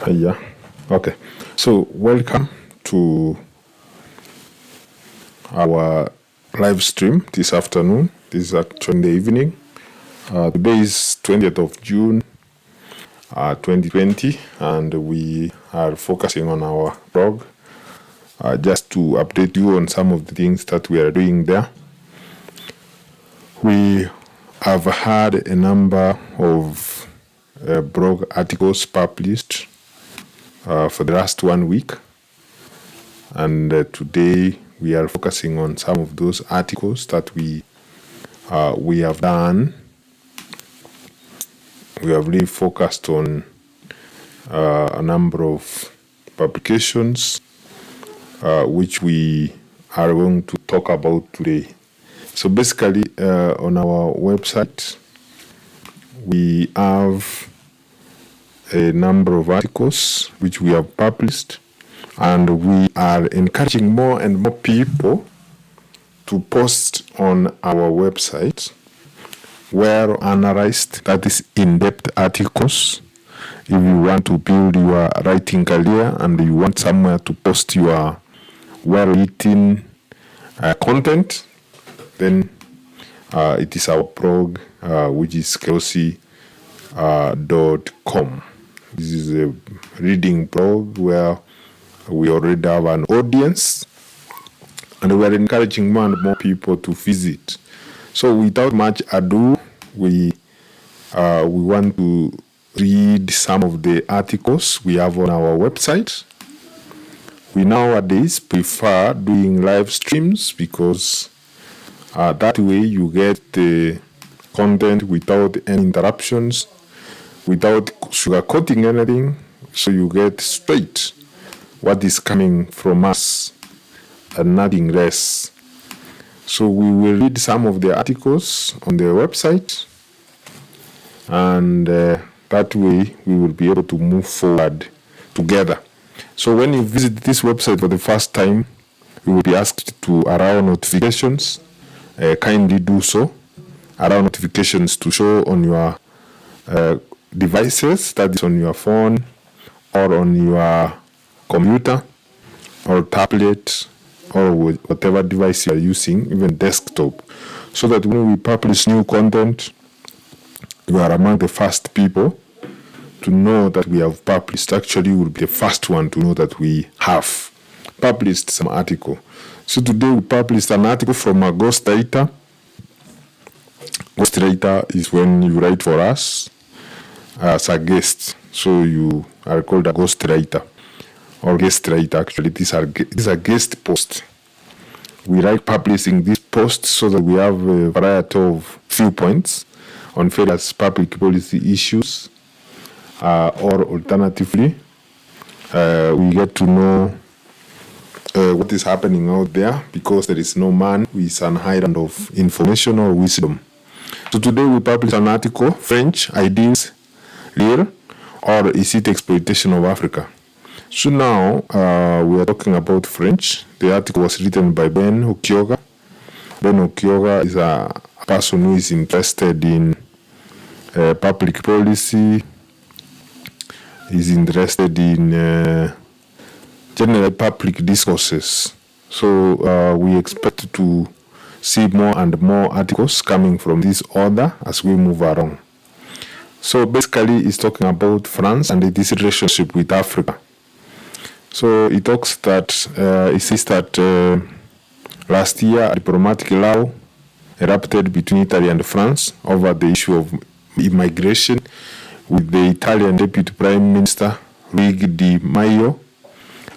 Yeah. Okay. So welcome to our live stream this afternoon. This is actually in the evening. Today is 20th of June, 2020, and we are focusing on our blog just to update you on some of the things that we are doing there. We have had a number of blog articles published for the last 1 week, and today we are focusing on some of those articles that we have done. We have really focused on a number of publications which we are going to talk about today. So basically, on our website, we have a number of articles which we have published, and we are encouraging more and more people to post on our website well-analyzed, that is in-depth articles. If you want to build your writing career and you want somewhere to post your well-written content, then it is our blog, which is Kerosi.com. This is a reading blog where we already have an audience, and we are encouraging more and more people to visit. So without much ado, we want to read some of the articles we have on our website. We nowadays prefer doing live streams because that way you get the content without any interruptions, without sugarcoating anything, so you get straight what is coming from us and nothing less. So we will read some of the articles on the website, and that way we will be able to move forward together. So when you visit this website for the first time, you will be asked to allow notifications. Kindly do so. Allow notifications to show on your devices, that is on your phone or on your computer or tablet or whatever device you are using, even desktop, so that when we publish new content, you are among the first people to know that we have published. Actually, you will be the first one to know that we have published some article. So today we published an article from a ghostwriter. Ghostwriter is when you write for us as a guest. So you are called a ghostwriter or guest writer. Actually, this is a guest post. We like publishing this post so that we have a variety of viewpoints on various public policy issues, or alternatively, we get to know what is happening out there, because there is no man who is an island of information or wisdom. So today we publish an article, French Ideals Real, or is it exploitation of Africa? So now we are talking about French. The article was written by Ben Okioga. Ben Okioga is a person who is interested in public policy. He's interested in general public discourses. So we expect to see more and more articles coming from this author as we move along. So basically, it's talking about France and its relationship with Africa. So it talks that it says that last year a diplomatic row erupted between Italy and France over the issue of immigration, with the Italian Deputy Prime Minister Luigi Di Maio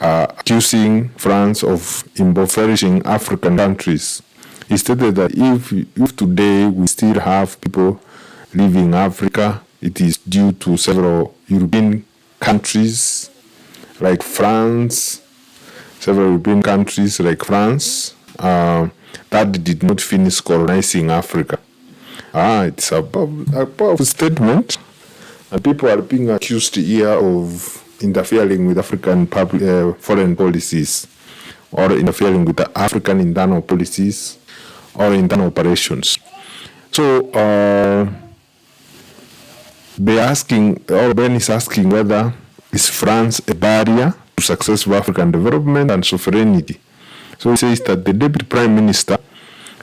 accusing France of impoverishing African countries. He stated that if today we still have people living in Africa, it is due to several European countries like France, that did not finish colonizing Africa. It's a powerful statement, and people are being accused here of interfering with African foreign policies, or interfering with the African internal policies or internal operations. So Ben is asking whether Is France a barrier to successful African development and sovereignty? So he says that the Deputy Prime Minister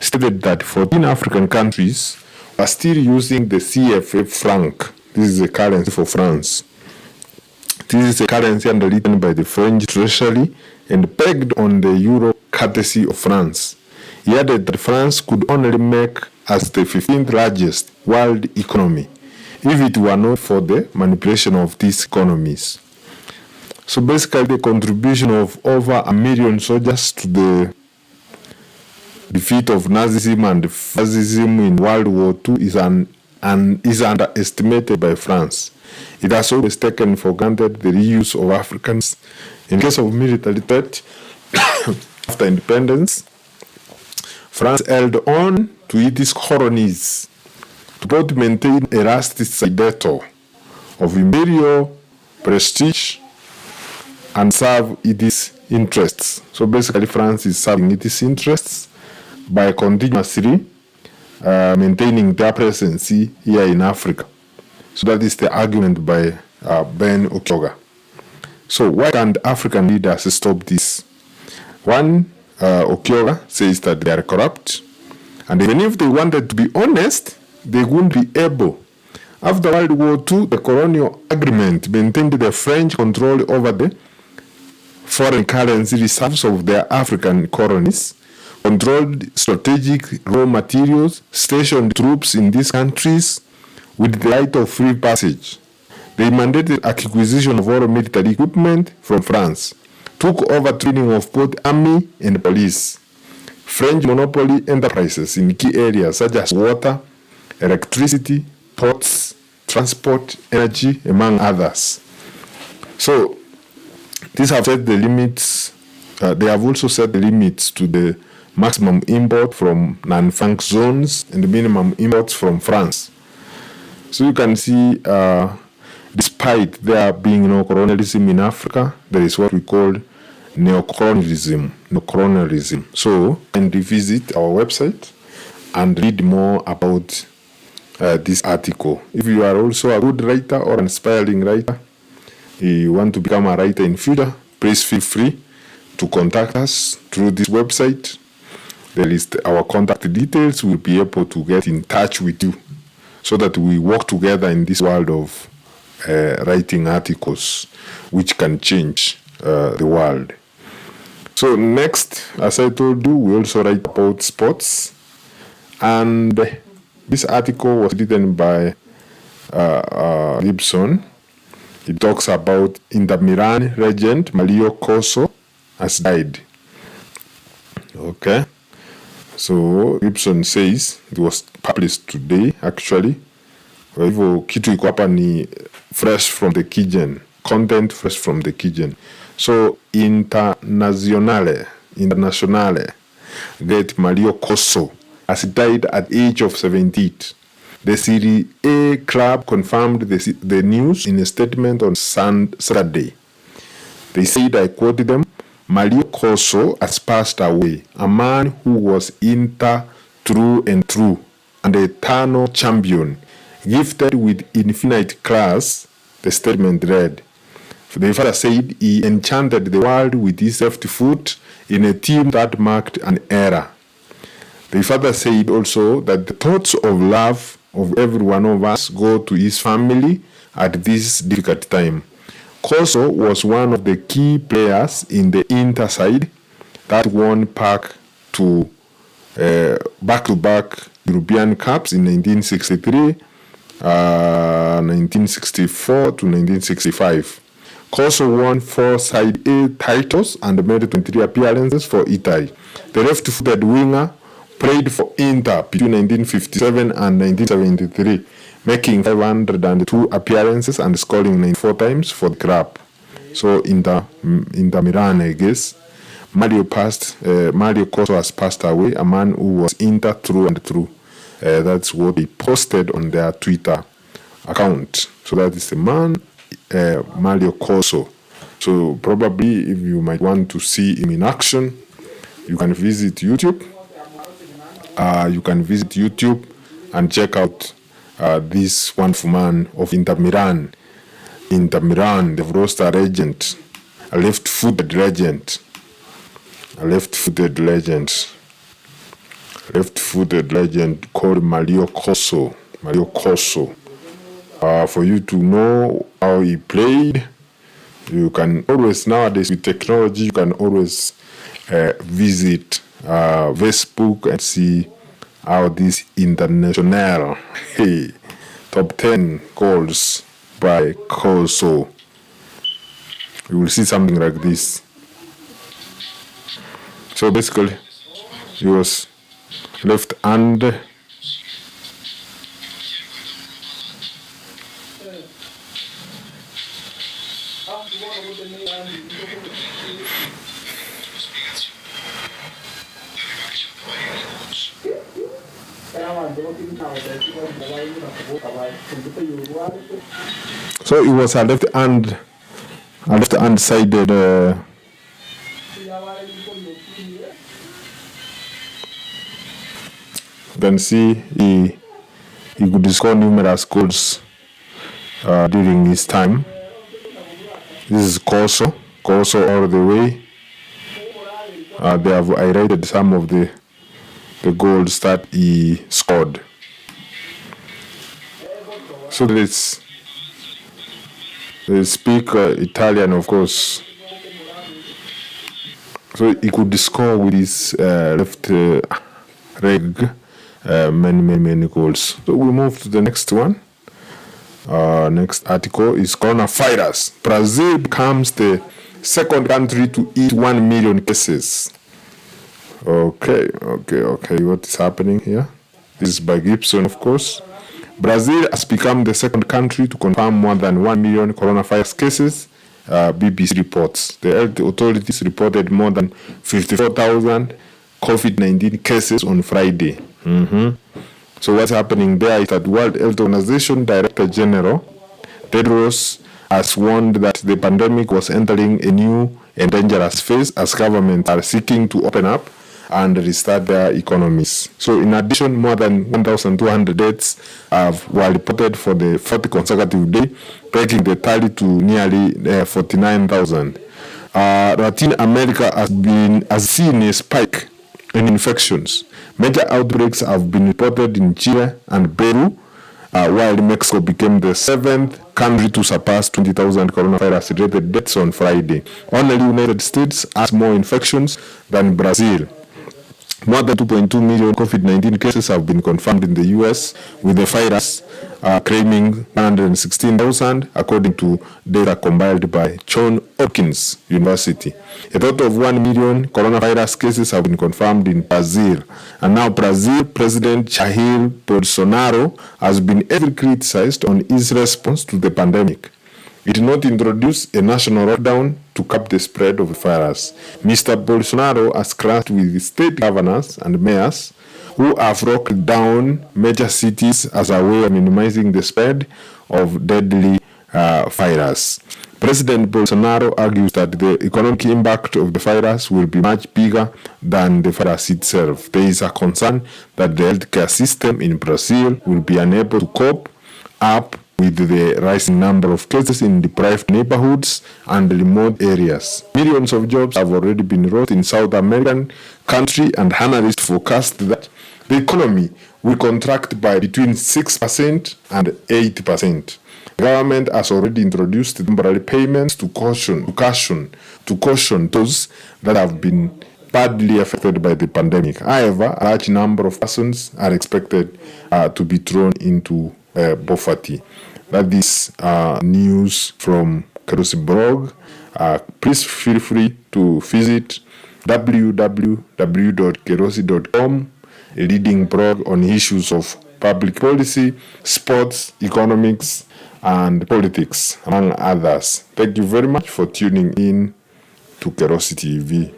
stated that 14 African countries are still using the CFA franc. This is a currency for France. This is a currency underwritten by the French Treasury and pegged on the euro courtesy of France. He added that France could only make as the 15th largest world economy if it were not for the manipulation of these economies. So basically the contribution of over 1 million soldiers to the defeat of Nazism and fascism in World War II is underestimated by France. It has always taken for granted the reuse of Africans in case of military threat. After independence, France held on to its colonies to both maintain a lasting status of imperial prestige and serve its interests. So basically France is serving its interests by continuously maintaining their presence here in Africa. So that is the argument by Ben Okyoga. So why can't African leaders stop this? One, Okyoga says that they are corrupt, and even if they wanted to be honest, they wouldn't be able. After World War II, the colonial agreement maintained the French control over the foreign currency reserves of their African colonies, controlled strategic raw materials, stationed troops in these countries with the right of free passage. They mandated acquisition of all military equipment from France, took over training of both army and police. French monopoly enterprises in key areas such as water, electricity, ports, transport, energy, among others. So these have set the limits. They have also set the limits to the maximum import from non-FANC zones and the minimum imports from France. So you can see, despite there being no colonialism in Africa, there is what we call neocolonialism. So, and visit our website and read more about this article. If you are also a good writer or an aspiring writer, you want to become a writer in future, please feel free to contact us through this website. There is our contact details. We'll be able to get in touch with you so that we work together in this world of writing articles which can change the world. So next, as I told you, we also write about sports, and this article was written by Gibson. It talks about Inter Milan legend Mario Corso has died. Okay, so Gibson says it was published today actually. Kwa hivyo kitu iko hapa ni fresh from the kitchen, content fresh from the kitchen. So internationale great Mario Corso has died at age of 78. The Serie A club confirmed the news in a statement on Saturday. They said, I quote them, Mario Corso has passed away, a man who was Inter through and through, and an eternal champion, gifted with infinite class, the statement read. The father said he enchanted the world with his left foot in a team that marked an era. The father said also that the thoughts of love of every one of us go to his family at this difficult time. Corso was one of the key players in the Inter side that won back-to-back European Cups in 1963, 1964 to 1965. Corso won 4 Side A titles and made 23 appearances for Italy. The left-footed winger played for Inter between 1957 and 1973, making 502 appearances and scoring 94 times for the club. So Inter Milan, I guess. Mario Corso has passed away, a man who was Inter through and through. That's what they posted on their Twitter account. So that is the man, Mario Corso. So probably if you might want to see him in action, you can visit YouTube. And check out this wonderful man of Inter Milan. Inter Milan, they've lost a legend, a left-footed legend. Called Mario Corso. For you to know how he played, you can always, nowadays with technology, you can always visit Facebook and see how this international top 10 goals by Corso. You will see something like this. So basically, he was left hand. So it was a left hand sided. You can see he could score numerous goals during his time. This is Corso all the way. They have highlighted some of the goals that he scored. So let's speak Italian, of course. So he could score with his left leg many goals. So we move to the next one. Next article is coronavirus. Brazil becomes the second country to hit 1 million cases. Okay. What is happening here? This is by Gibson, of course. Brazil has become the second country to confirm more than 1 million coronavirus cases. BBC reports. The health authorities reported more than 54,000 COVID-19 cases on Friday. So what's happening there is that World Health Organization Director General Tedros has warned that the pandemic was entering a new and dangerous phase as governments are seeking to open up and restart their economies. So in addition, more than 1,200 deaths were reported for the 4th consecutive day, breaking the tally to nearly 49,000. Latin America has seen a spike in infections. Major outbreaks have been reported in Chile and Peru, while Mexico became the 7th country to surpass 20,000 coronavirus-related deaths on Friday. Only the United States has more infections than Brazil. More than 2.2 million COVID-19 cases have been confirmed in the U.S., with the virus claiming 116,000, according to data compiled by Johns Hopkins University. A total of 1 million coronavirus cases have been confirmed in Brazil. And now Brazil President Jair Bolsonaro has been heavily criticized on his response to the pandemic. It did not introduce a national lockdown to cap the spread of the virus. Mr. Bolsonaro has clashed with state governors and mayors who have locked down major cities as a way of minimizing the spread of deadly virus. President Bolsonaro argues that the economic impact of the virus will be much bigger than the virus itself. There is a concern that the healthcare system in Brazil will be unable to cope up with the rising number of cases in deprived neighborhoods and remote areas. Millions of jobs have already been lost in South American country, and analysts forecast that the economy will contract by between 6% and 8%. The government has already introduced temporary payments to caution those that have been badly affected by the pandemic. However, a large number of persons are expected to be thrown into poverty. That is news from Kerosi Blog. Please feel free to visit www.kerosi.com, a leading blog on issues of public policy, sports, economics, and politics, among others. Thank you very much for tuning in to Kerosi TV.